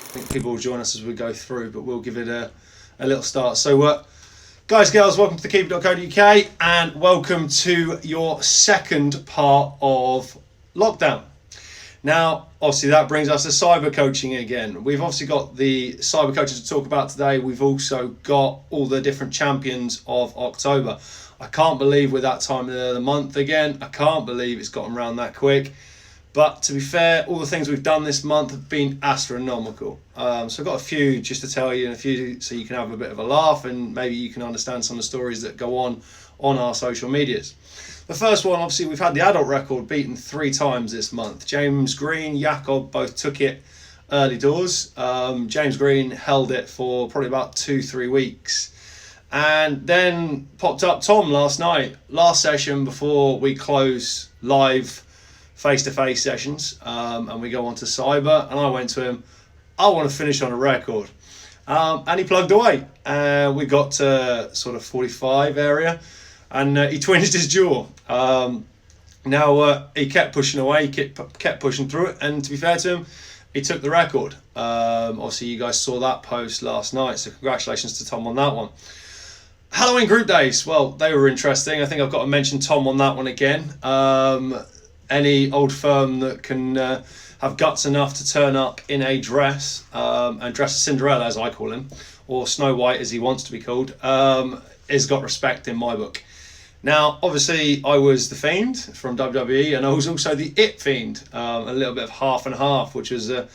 think people will join us as we go through, but we'll give it a little start. So, guys, girls, welcome to thekeeper.co.uk and welcome to your second part of lockdown. Now, obviously, that brings us to cyber coaching again. We've obviously got the cyber coaches to talk about today. We've also got all the different champions of October. I can't believe we're that time of the month again. I can't believe it's gotten around that quick. But to be fair, all the things we've done this month have been astronomical. So I've got a few just to tell you, and a few so you can have a bit of a laugh and maybe you can understand some of the stories that go on our social medias. The first one, obviously, we've had the adult record beaten 3 times this month. James Green, Jakob both took it early doors. James Green held it for probably about 2-3 weeks. And then popped up Tom last night, last session before we close live face-to-face sessions, and we go on to cyber, and I went to him, I want to finish on a record. And he plugged away. We got to sort of 45 area, and he twinged his jaw. Now he kept pushing away, he kept pushing through it, and to be fair to him, he took the record. Obviously, you guys saw that post last night, so congratulations to Tom on that one. Halloween group days, well, they were interesting. I think I've got to mention Tom on that one again. Any old firm that can have guts enough to turn up in a dress and dress as Cinderella, as I call him, or Snow White as he wants to be called, has got respect in my book. Now, obviously, I was the Fiend from WWE, and I was also the It Fiend, a little bit of half and half, which was a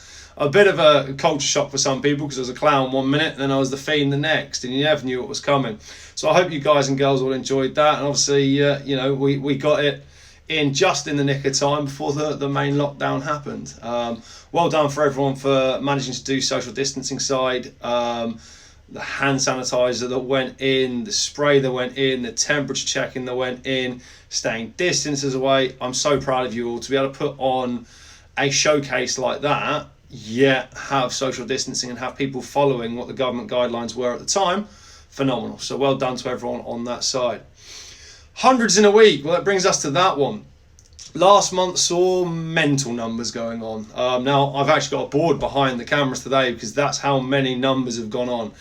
bit of a culture shock for some people because I was a clown one minute and then I was the Fiend the next, and you never knew what was coming. So I hope you guys and girls all enjoyed that, and obviously, we got it in just in the nick of time before the main lockdown happened. Well done for everyone for managing to do social distancing side. The hand sanitizer that went in, the spray that went in, the temperature checking that went in, staying distances away. I'm so proud of you all to be able to put on a showcase like that, yet have social distancing and have people following what the government guidelines were at the time. Phenomenal. So well done to everyone on that side. Hundreds in a week. Well, that brings us to that one. Last month saw mental numbers going on. Now, I've actually got a board behind the cameras today because that's how many numbers have gone on.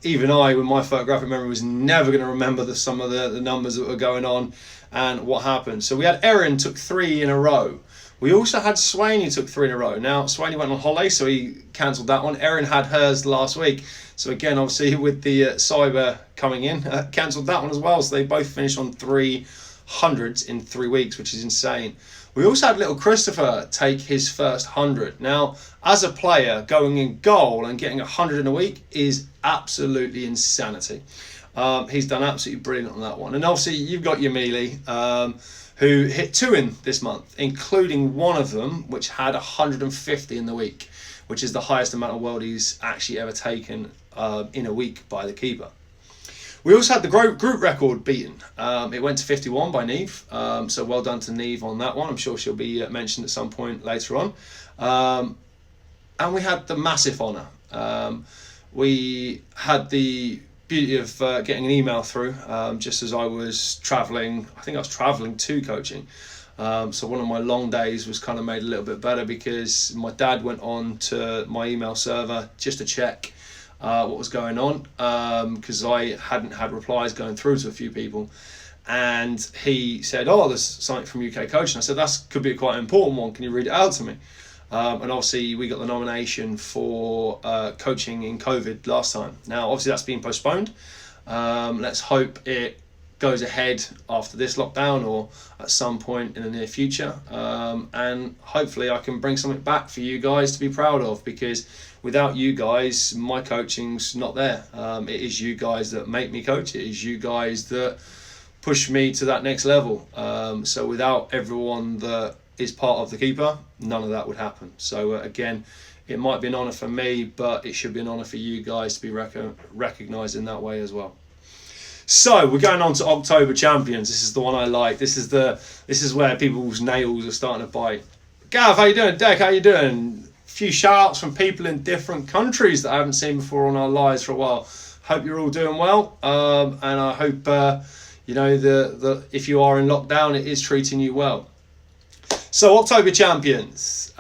Even I, with my photographic memory, was never going to remember some of the numbers that were going on and what happened. So we had Erin took 3 in a row. We also had Swain who took 3 in a row. Now, Swain went on holiday, so he cancelled that one. Erin had hers last week. So again, obviously, with the cyber coming in, cancelled that one as well. So they both finished on 300s in 3 weeks, which is insane. We also had little Christopher take his first 100. Now, as a player, going in goal and getting 100 in a week is absolutely insanity. He's done absolutely brilliant on that one. And obviously, you've got Yamili, who hit 2 in this month, including one of them, which had 150 in the week, which is the highest amount of worldies actually ever taken in a week by the keeper. We also had the group record beaten. It went to 51 by Neve, so well done to Neve on that one. I'm sure she'll be mentioned at some point later on. And we had the massive honour. We had the beauty of getting an email through just as I was travelling. I think I was travelling to coaching. So one of my long days was kind of made a little bit better because my dad went on to my email server just to check what was going on because I hadn't had replies going through to a few people, and he said, oh, there's something from UK Coaching. I said, that could be a quite important one, can you read it out to me? And obviously we got the nomination for coaching in COVID last time. Now obviously that's been postponed. Let's hope it goes ahead after this lockdown or at some point in the near future, and hopefully I can bring something back for you guys to be proud of, because without you guys my coaching's not there. It is you guys that make me coach. It is you guys that push me to that next level. So without everyone that is part of the keeper, none of that would happen. So again, it might be an honour for me, but it should be an honour for you guys to be recognised in that way as well. So we're going on to October Champions. This is the one I like. This is where people's nails are starting to bite. Gav, how you doing? Dec, how you doing? A few shout-outs from people in different countries that I haven't seen before on our lives for a while. Hope you're all doing well, and I hope if you are in lockdown, it is treating you well. So October Champions.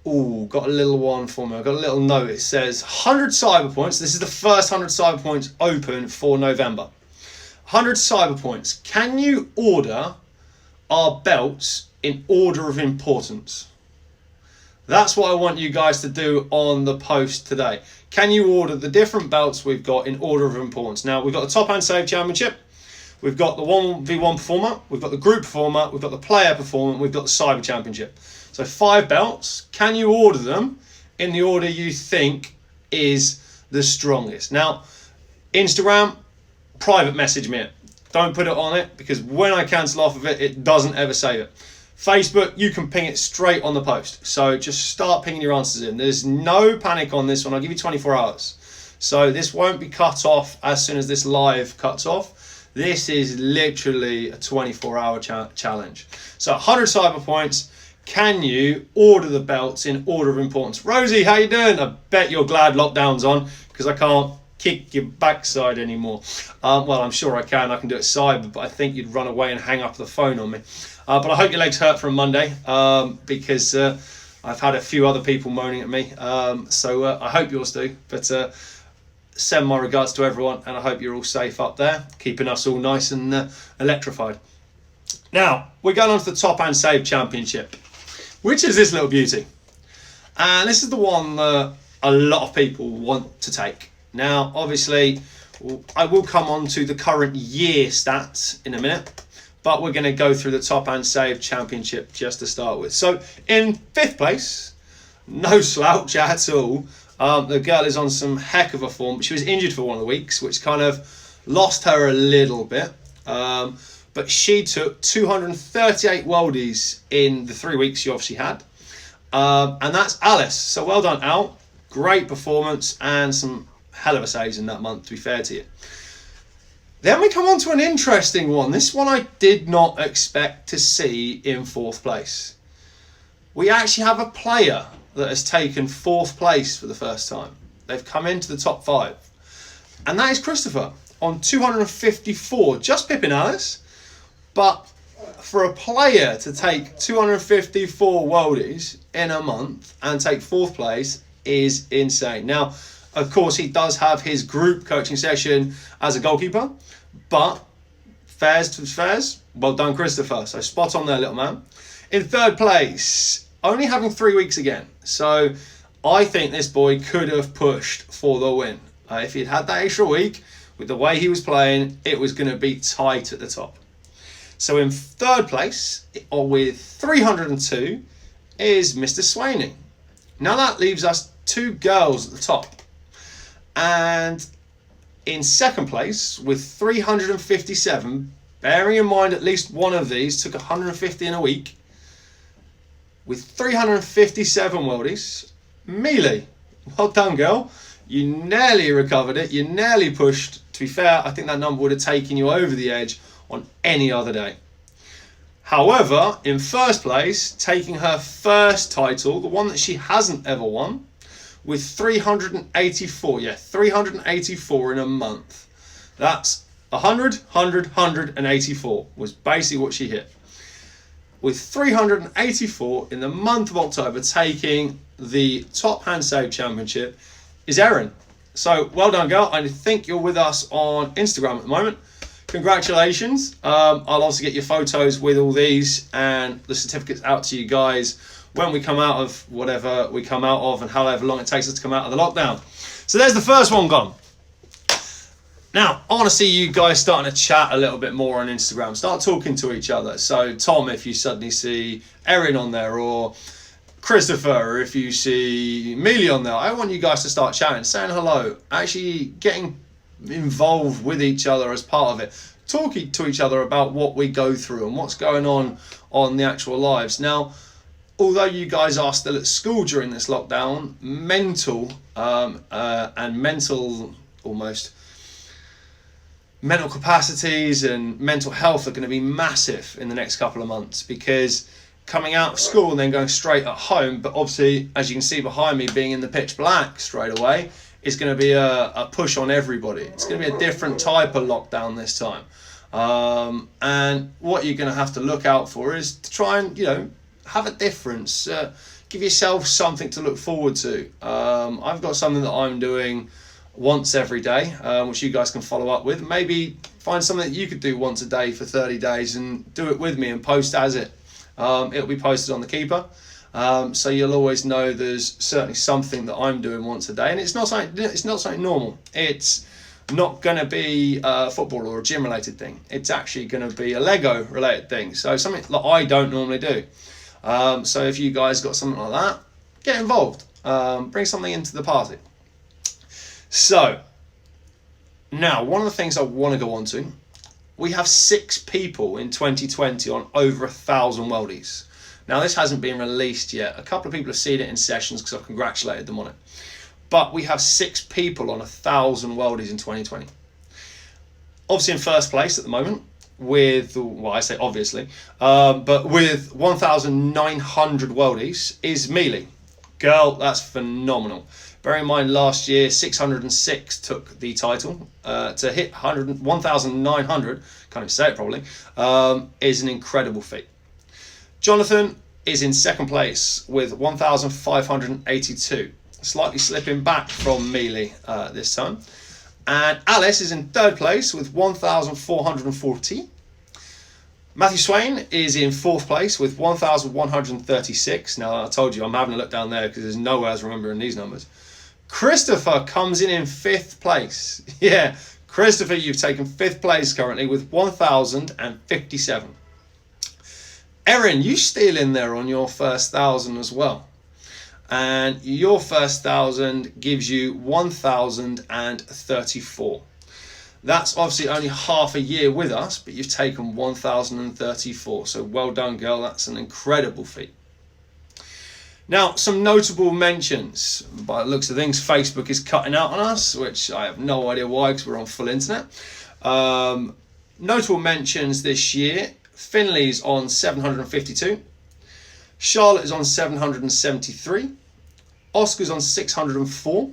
Ooh, got a little one for me. I got a little note. It says 100 cyber points. This is the first 100 cyber points open for November. 100 cyber points. Can you order our belts in order of importance? That's what I want you guys to do on the post today. Can you order the different belts we've got in order of importance? Now, we've got the Top Hand Save Championship. We've got the 1v1 performer. We've got the group performer. We've got the player performer. We've got the cyber championship. So 5 belts. Can you order them in the order you think is the strongest? Now, Instagram, private message me it. Don't put it on it, because when I cancel off of it, it doesn't ever save it. Facebook, you can ping it straight on the post. So just start pinging your answers in. There's no panic on this one. I'll give you 24 hours. So this won't be cut off as soon as this live cuts off. This is literally a 24-hour challenge. So 100 cyber points. Can you order the belts in order of importance? Rosie, how you doing? I bet you're glad lockdown's on, because I can't kick your backside anymore. Well, I'm sure I can. I can do it cyber, but I think you'd run away and hang up the phone on me. But I hope your legs hurt from Monday, because I've had a few other people moaning at me. So I hope yours do. But send my regards to everyone, and I hope you're all safe up there, keeping us all nice and electrified. Now, we're going on to the Top Hand Save Championship, which is this little beauty. And this is the one that a lot of people want to take. Now, obviously, I will come on to the current year stats in a minute, but we're going to go through the Top Hand Save Championship just to start with. So, in 5th place, no slouch at all. The girl is on some heck of a form, but she was injured for one of the weeks, which kind of lost her a little bit. But she took 238 worldies in the 3 weeks she obviously had. And that's Alice. So well done, Al. Great performance and some hell of a saves in that month, to be fair to you. Then we come on to an interesting one. This one I did not expect to see in 4th place. We actually have a player that has taken 4th place for the first time. They've come into the top 5. And that is Christopher on 254, just pipping Alice. But for a player to take 254 worldies in a month and take 4th place is insane. Now, of course, he does have his group coaching session as a goalkeeper, but fairs to fairs, well done, Christopher. So spot on there, little man. In 3rd place, only having 3 weeks again. So I think this boy could have pushed for the win. If he'd had that extra week, with the way he was playing, it was going to be tight at the top. So in 3rd place, with 302, is Mr. Swaney. Now that leaves us 2 girls at the top. And in 2nd place, with 357, bearing in mind at least one of these took 150 in a week, with 357 worldies, Mealy. Well done, girl. You nearly recovered it. You nearly pushed. To be fair, I think that number would have taken you over the edge on any other day. However, in 1st place, taking her first title, the one that she hasn't ever won, with 384. Yeah, 384 in a month. That's 100, 100, 184 was basically what she hit. With 384 in the month of October, taking the Top Hand Save Championship is Erin. So well done, girl. I think you're with us on Instagram at the moment. Congratulations. I'll also get your photos with all these and the certificates out to you guys when we come out of whatever we come out of and however long it takes us to come out of the lockdown. So there's the first one gone. Now, I want to see you guys starting to chat a little bit more on Instagram. Start talking to each other. So Tom, if you suddenly see Erin on there, or Christopher, if you see Mealy on there, I want you guys to start chatting, saying hello, actually getting involved with each other as part of it, talking to each other about what we go through and what's going on the actual lives. Now, although you guys are still at school during this lockdown, mental capacities and mental health are going to be massive in the next couple of months, because coming out of school and then going straight at home, but obviously, as you can see behind me, being in the pitch black straight away, is going to be a push on everybody. It's going to be a different type of lockdown this time. And what you're going to have to look out for is to try and, have a difference. Give yourself something to look forward to. I've got something that I'm doing once every day, which you guys can follow up with. Maybe find something that you could do once a day for 30 days and do it with me and post as it. It'll be posted on the Keeper. So you'll always know there's certainly something that I'm doing once a day, and it's not something normal. It's not going to be a football or a gym related thing. It's actually going to be a Lego related thing. So something that I don't normally do. So if you guys got something like that, get involved. Bring something into the party. So now, one of the things I want to go on to, we have 6 people in 2020 on over 1,000 worldies. Now, this hasn't been released yet. A couple of people have seen it in sessions because I've congratulated them on it. But we have 6 people on 1,000 worldies in 2020. Obviously in first place at the moment with, well, I say obviously, but with 1,900 worldies is Mealy. Girl, that's phenomenal. Bear in mind, last year, 606 took the title. To hit 1,900, can't even say it probably, is an incredible feat. Jonathan is in second place with 1,582, slightly slipping back from Mealy this time. And Alice is in third place with 1,440. Matthew Swain is in fourth place with 1,136. Now, I told you I'm having a look down there because there's no way I was remembering these numbers. Christopher comes in fifth place. Yeah, Christopher, you've taken fifth place currently with 1,057. Erin, you still in there on your first 1,000 as well. And your first 1,000 gives you 1,034. That's obviously only half a year with us, but you've taken 1,034. So well done, girl. That's an incredible feat. Now, some notable mentions. By the looks of things, Facebook is cutting out on us, which I have no idea why, because we're on full internet. Notable mentions this year. Finley's on 752. Charlotte is on 773. Oscar's on 604.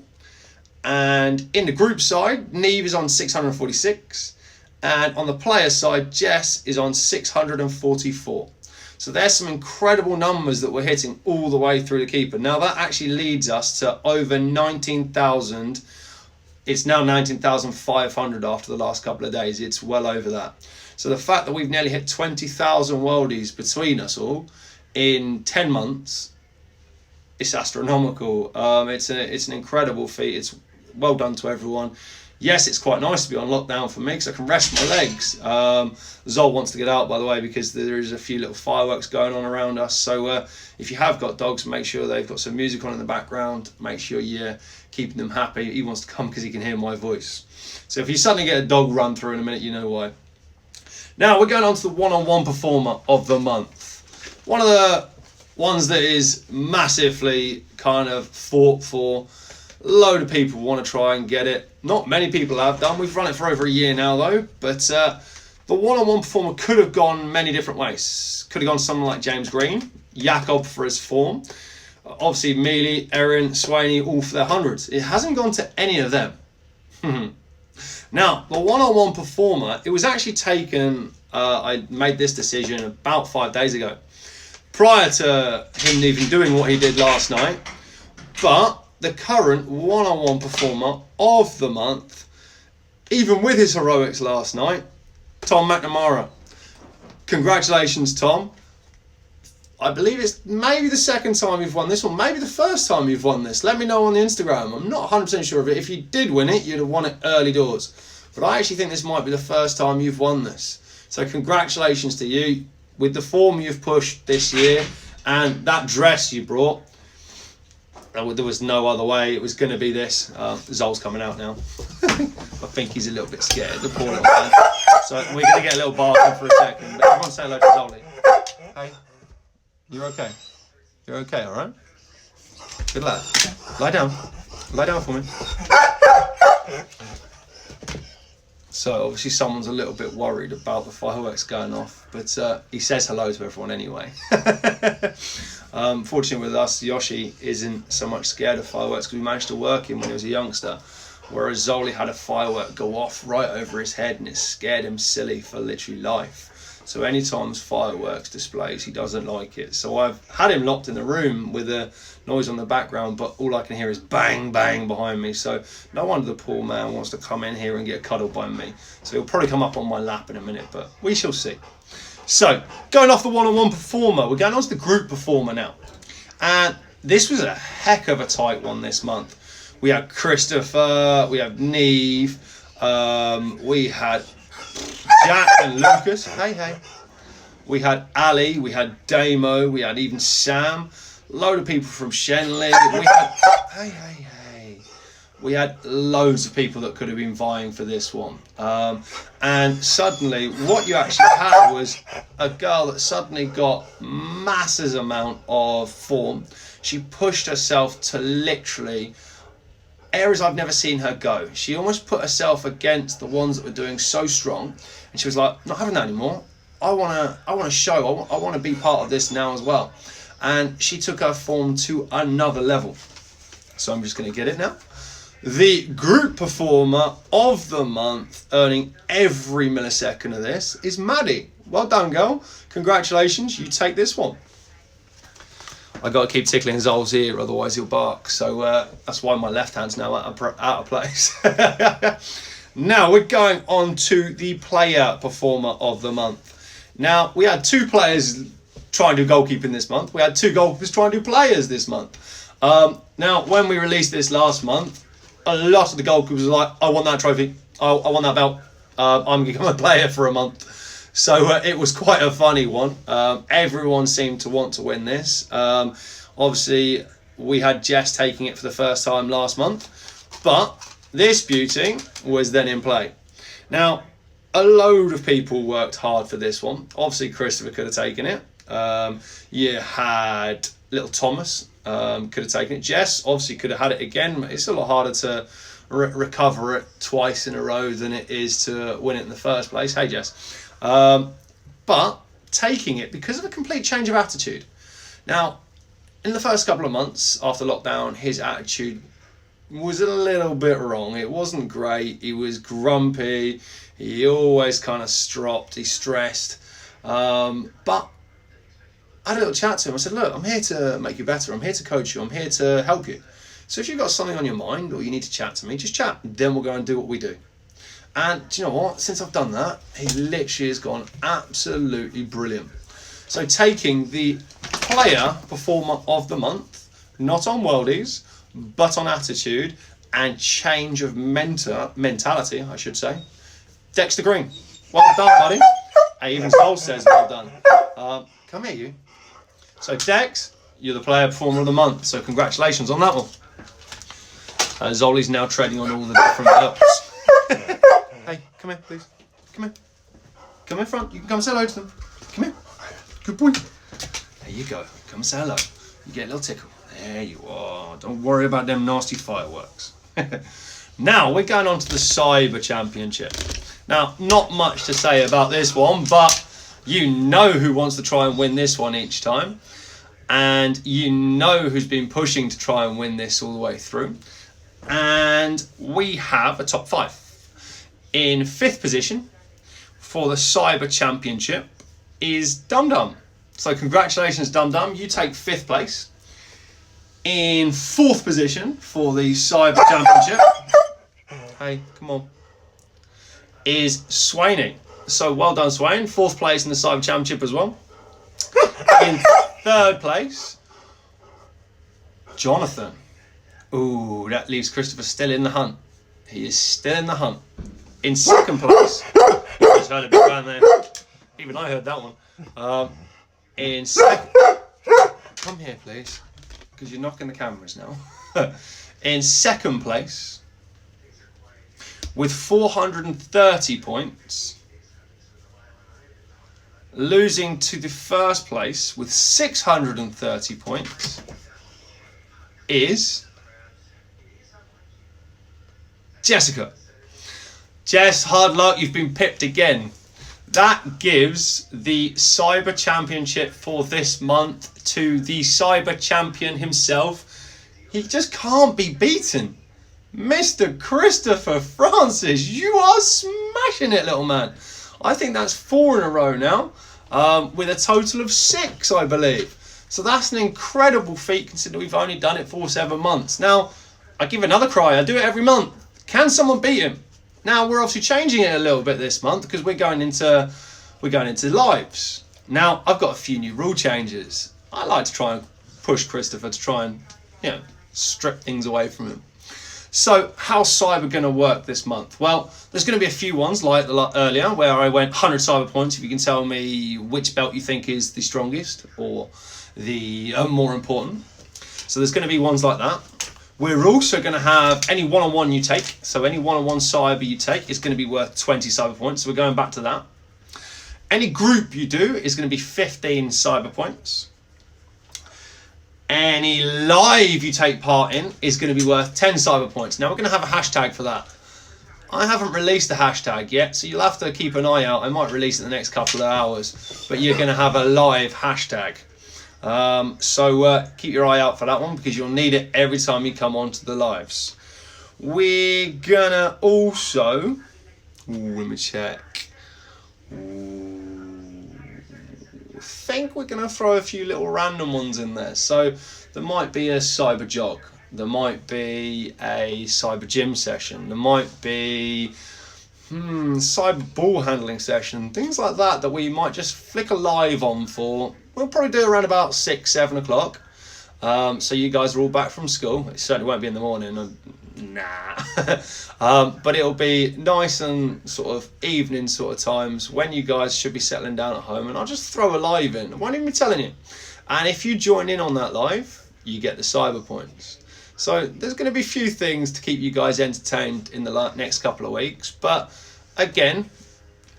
And in the group side, Neve is on 646. And on the player side, Jess is on 644. So there's some incredible numbers that we're hitting all the way through the Keeper. Now that actually leads us to over 19,000. It's now 19,500 after the last couple of days. It's well over that. So the fact that we've nearly hit 20,000 worldies between us all in 10 months, it's astronomical. It's an incredible feat. It's well done to everyone. Yes, it's quite nice to be on lockdown for me because I can rest my legs. Zol wants to get out, by the way, because there is a few little fireworks going on around us. So if you have got dogs, make sure they've got some music on in the background. Make sure you're keeping them happy. He wants to come because he can hear my voice. So if you suddenly get a dog run through in a minute, you know why. Now we're going on to the one-on-one performer of the month. One of the ones that is massively kind of fought for. Load of people want to try and get it. Not many people have done. We've run it for over a year now though. But the one-on-one performer could have gone many different ways. Could have gone someone like James Green, Jakob for his form. Obviously Mealy, Erin, Swaney, all for their hundreds. It hasn't gone to any of them. Now, the one-on-one performer, it was actually taken, I made this decision about 5 days ago. Prior to him even doing what he did last night. But the current one-on-one performer of the month, even with his heroics last night, Tom McNamara. Congratulations, Tom. I believe it's maybe the second time you've won this, or maybe the first time you've won this. Let me know on the Instagram. I'm not 100% sure of it. If you did win it, you'd have won it early doors. But I actually think this might be the first time you've won this. So congratulations to you. With the form you've pushed this year and that dress you brought, there was no other way. It was going to be this. Zol's coming out now. I think he's a little bit scared, the poor little man. So we're going to get a little barking for a second. But everyone say hello to Zolly. Hey, you're okay. You're okay, all right? Good lad. Lie down. Lie down for me. So obviously someone's a little bit worried about the fireworks going off, but he says hello to everyone anyway. Fortunately with us, Yoshi isn't so much scared of fireworks because we managed to work him when he was a youngster, whereas Zoli had a firework go off right over his head and it scared him silly for literally life. So anytime there's fireworks displays, he doesn't like it. So I've had him locked in the room with a noise on the background, but all I can hear is bang, bang behind me. So no wonder the poor man wants to come in here and get cuddled by me. So he'll probably come up on my lap in a minute, but we shall see. So going off the one-on-one performer, we're going on to the group performer now. And this was a heck of a tight one this month. We had Christopher, we had Neve, we had Jack and Lucas, hey. We had Ali, we had Damo, we had even Sam, load of people from Shenley, we had, hey. We had loads of people that could have been vying for this one. And suddenly, what you actually had was a girl that suddenly got massive amount of form. She pushed herself to literally areas I've never seen her go. She almost put herself against the ones that were doing so strong, and she was like, not having that anymore. I want to show, I want to be part of this now as well. And she took her form to another level. So I'm just going to get it now. The group performer of the month, earning every millisecond of this, is Maddie. Well done, girl. Congratulations, you take this one. I got to keep tickling Zol's ear, otherwise he'll bark. So that's why my left hand's now out of place. Now we're going on to the player performer of the month. Now we had 2 players try and do goalkeeping this month. We had 2 goalkeepers try and do players this month. Now when we released this last month, a lot of the goalkeepers were like, I want that trophy. I want that belt. I'm going to become a player for a month. So it was quite a funny one. Everyone seemed to want to win this. Obviously, we had Jess taking it for the first time last month. But this beauty was then in play. Now, a load of people worked hard for this one. Obviously, Christopher could have taken it. You had little Thomas. Could have taken it. Jess obviously could have had it again. It's a lot harder to recover it twice in a row than it is to win it in the first place. Hey, Jess. But taking it because of a complete change of attitude. Now, in the first couple of months after lockdown, his attitude was a little bit wrong. It wasn't great. He was grumpy. He always kind of stropped. He stressed. But I had a little chat to him. I said, look, I'm here to make you better. I'm here to coach you. I'm here to help you. So if you've got something on your mind or you need to chat to me, just chat. Then we'll go and do what we do. And do you know what? Since I've done that, he literally has gone absolutely brilliant. So taking the player performer of the month, not on worldies, but on attitude and change of mentality, I should say, Dexter Green. Well done, buddy. Hey, even Sol says well done. Come here, you. So Dex, you're the player performer of the month. So congratulations on that one. Zoli's now treading on all the different belts. Hey, come here, please. Come here. Come in front. You can come and say hello to them. Come here. Good boy. There you go. Come and say hello. You get a little tickle. There you are. Don't worry about them nasty fireworks. Now, we're going on to the Cyber Championship. Now, not much to say about this one, but you know who wants to try and win this one each time. And you know who's been pushing to try and win this all the way through. And we have a top 5. In 5th position for the Cyber Championship is Dum Dum. So congratulations, Dum Dum. You take 5th place. In 4th position for the Cyber Championship, hey, come on, is Swainy. So well done, Swain. 4th place in the Cyber Championship as well. In 3rd place, Jonathan. Ooh, that leaves Christopher still in the hunt. He is still in the hunt. In 2nd place, you just heard a big bang there. Even I heard that one. In 2nd, come here, please, because you're knocking the cameras now. In 2nd place, with 430 points, losing to the 1st place with 630 points, is Jessica. Jess, hard luck, you've been pipped again. That gives the Cyber Championship for this month to the Cyber Champion himself. He just can't be beaten. Mr. Christopher Francis, you are smashing it, little man. I think that's 4 in a row now, with a total of 6, I believe. So that's an incredible feat considering we've only done it for 7 months. Now, I give another cry. I do it every month. Can someone beat him? Now, we're obviously changing it a little bit this month because we're going into lives. Now, I've got a few new rule changes. I like to try and push Christopher to try and, strip things away from him. So, how's Cyber going to work this month? Well, there's going to be a few ones like earlier where I went 100 Cyber points. If you can tell me which belt you think is the strongest or the more important. So there's going to be ones like that. We're also going to have any one-on-one you take. So any one-on-one Cyber you take is going to be worth 20 Cyber points. So we're going back to that. Any group you do is going to be 15 Cyber points. Any live you take part in is going to be worth 10 Cyber points. Now we're going to have a hashtag for that. I haven't released the hashtag yet, so you'll have to keep an eye out. I might release it in the next couple of hours, but you're going to have a live hashtag. So keep your eye out for that one because you'll need it every time you come onto the lives. We're going to also... let me check. I think we're going to throw a few little random ones in there. So there might be a cyber jog. There might be a cyber gym session. There might be cyber ball handling session. Things like that we might just flick a live on for. We'll probably do around about 6, 7 o'clock. So you guys are all back from school. It certainly won't be in the morning. But it'll be nice and sort of evening sort of times when you guys should be settling down at home, and I'll just throw a live in. I won't even be telling you. And if you join in on that live, you get the cyber points. So there's going to be a few things to keep you guys entertained in the next couple of weeks. But again,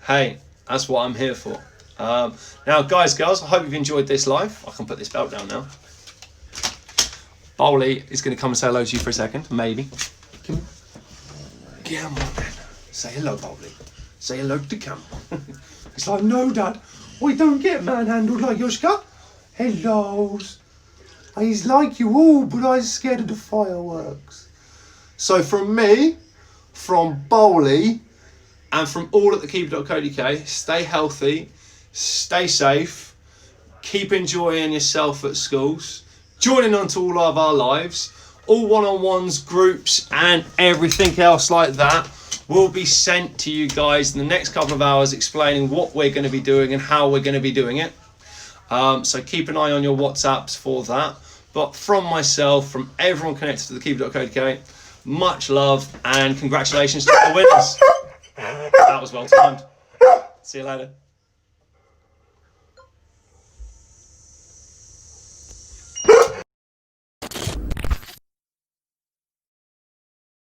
hey, that's what I'm here for. Now, guys, girls, I hope you've enjoyed this live. I can put this belt down now. Bowley is going to come and say hello to you for a second, maybe. Come on then. Say hello, Bowley. Say hello to Cam. It's like, no, Dad. I don't get manhandled like Yoshka. Hellos. He's like you all, but I'm scared of the fireworks. So from me, from Bowley, and from all at thekeeper.co.uk, stay healthy, stay safe, keep enjoying yourself at schools, joining on to all of our lives, all one-on-ones, groups, and everything else like that will be sent to you guys in the next couple of hours explaining what we're going to be doing and how we're going to be doing it. So keep an eye on your WhatsApps for that. But from myself, from everyone connected to thekeeper.co.uk, much love and congratulations to the winners. That was well timed. See you later.